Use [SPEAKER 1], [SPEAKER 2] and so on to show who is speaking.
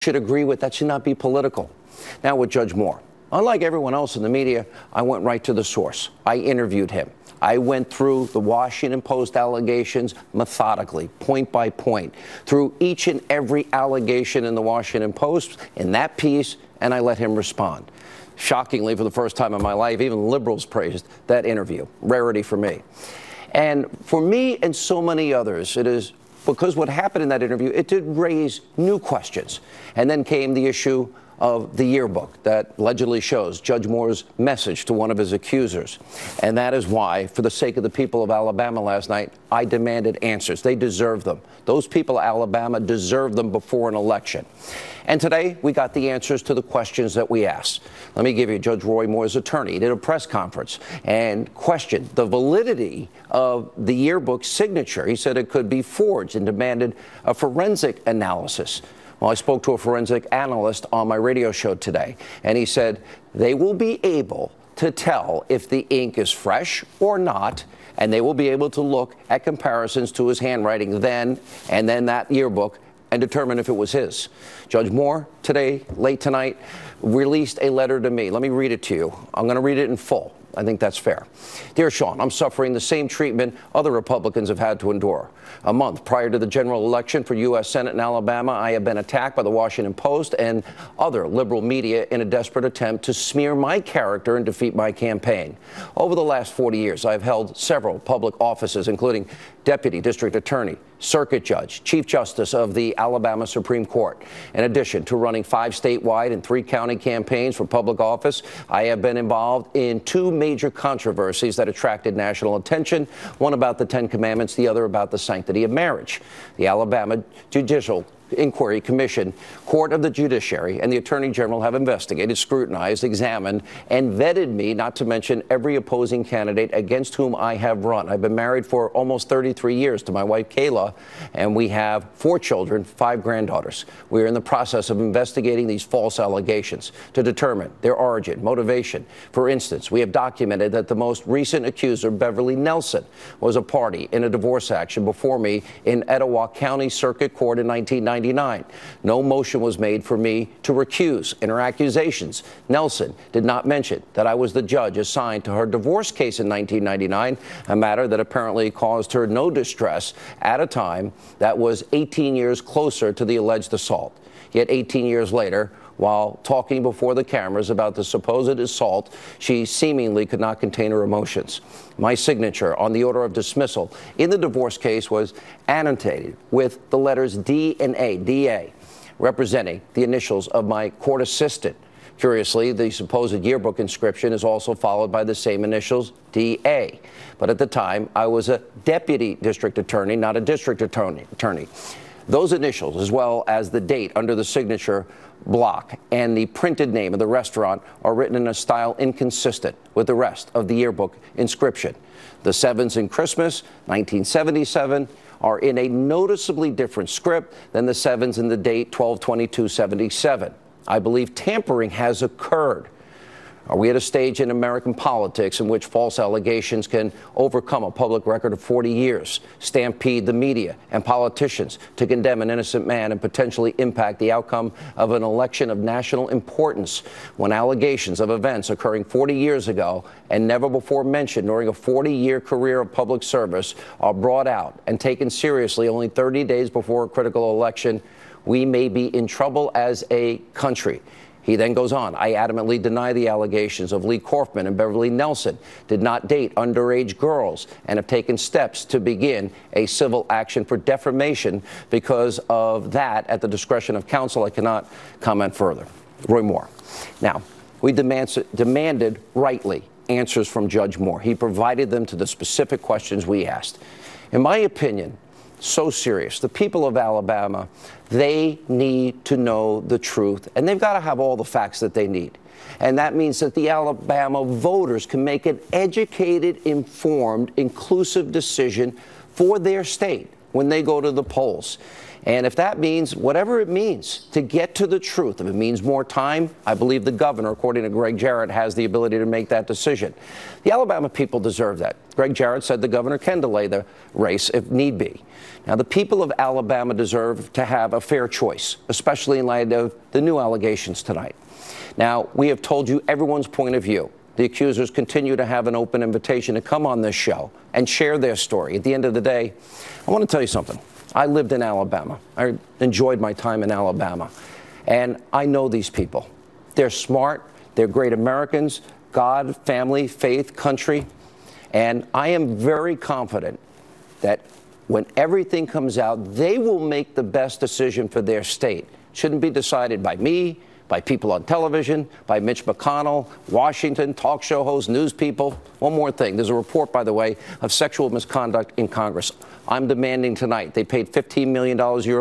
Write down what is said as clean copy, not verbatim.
[SPEAKER 1] should agree with. That should not be political. Now with Judge Moore, unlike everyone else in the media, I went right to the source. I interviewed him. I went through the Washington Post allegations methodically, point by point, through each and every allegation in the Washington Post in that piece, and I let him respond. Shockingly, for the first time in my life, even liberals praised that interview. Rarity for me. And for me and so many others, it is because what happened in that interview, it did raise new questions. And then came the issue of the yearbook that allegedly shows Judge Moore's message to one of his accusers. And that is why, for the sake of the people of Alabama last night, I demanded answers. They deserve them. Those people of Alabama deserve them before an election. And today, we got the answers to the questions that we asked. Let me give you Judge Roy Moore's attorney. He did a press conference and questioned the validity of the yearbook signature. He said it could be forged and demanded a forensic analysis. Well, I spoke to a forensic analyst on my radio show today, and he said they will be able to tell if the ink is fresh or not, and they will be able to look at comparisons to his handwriting then and then that yearbook and determine if it was his. Judge Moore, today, late tonight, released a letter to me. Let me read it to you. I'm going to read it in full. I think that's fair. Dear Sean, I'm suffering the same treatment other Republicans have had to endure. A month prior to the general election for U.S. Senate in Alabama, I have been attacked by the Washington Post and other liberal media in a desperate attempt to smear my character and defeat my campaign. Over the last 40 years, I've held several public offices, including Deputy District Attorney, Circuit Judge, Chief Justice of the Alabama Supreme Court. In addition to running 5 statewide and 3 county campaigns for public office, I have been involved in 2 major controversies that attracted national attention, one about the 10 Commandments, the other about the sanctity of marriage. The Alabama Judicial Inquiry Commission, Court of the Judiciary, and the Attorney General have investigated, scrutinized, examined, and vetted me, not to mention every opposing candidate against whom I have run. I've been married for almost 33 years to my wife, Kayla, and we have 4 children, 5 granddaughters. We are in the process of investigating these false allegations to determine their origin, motivation. For instance, we have documented that the most recent accuser, Beverly Nelson, was a party in a divorce action before me in Etowah County Circuit Court in 1999. No motion was made for me to recuse. In her accusations, Nelson did not mention that I was the judge assigned to her divorce case in 1999, a matter that apparently caused her no distress at a time that was 18 years closer to the alleged assault. Yet 18 years later, while talking before the cameras about the supposed assault, she seemingly could not contain her emotions. My signature on the order of dismissal in the divorce case was annotated with the letters D and A, DA, representing the initials of my court assistant. Curiously, the supposed yearbook inscription is also followed by the same initials, DA. But at the time, I was a deputy district attorney, not a district attorney. Those initials, as well as the date under the signature block and the printed name of the restaurant, are written in a style inconsistent with the rest of the yearbook inscription. The 7s in Christmas, 1977, are in a noticeably different script than the 7s in the date 12/22/77. I believe tampering has occurred. Are we at a stage in American politics in which false allegations can overcome a public record of 40 years, stampede the media and politicians to condemn an innocent man and potentially impact the outcome of an election of national importance when allegations of events occurring 40 years ago and never before mentioned during a 40-year career of public service are brought out and taken seriously only 30 days before a critical election? We may be in trouble as a country. He then goes on, I adamantly deny the allegations of Lee Corfman and Beverly Nelson did not date underage girls and have taken steps to begin a civil action for defamation because of that. At the discretion of counsel, I cannot comment further. Roy Moore. Now, we demanded rightly answers from Judge Moore. He provided them to the specific questions we asked. In my opinion, so serious. The people of Alabama, they need to know the truth, and they've got to have all the facts that they need. And that means that the Alabama voters can make an educated, informed, inclusive decision for their state when they go to the polls. And if that means, whatever it means, to get to the truth, if it means more time, I believe the governor, according to Greg Jarrett, has the ability to make that decision. The Alabama people deserve that. Greg Jarrett said the governor can delay the race if need be. Now, the people of Alabama deserve to have a fair choice, especially in light of the new allegations tonight. Now, we have told you everyone's point of view. The accusers continue to have an open invitation to come on this show and share their story. At the end of the day, I want to tell you something. I lived in Alabama. I enjoyed my time in Alabama. And I know these people. They're smart. They're great Americans. God, family, faith, country. And I am very confident that when everything comes out, they will make the best decision for their state. Shouldn't be decided by me, by people on television, by Mitch McConnell, Washington, talk show hosts, news people. One more thing. There's a report, by the way, of sexual misconduct in Congress. I'm demanding tonight. They paid $15 million a year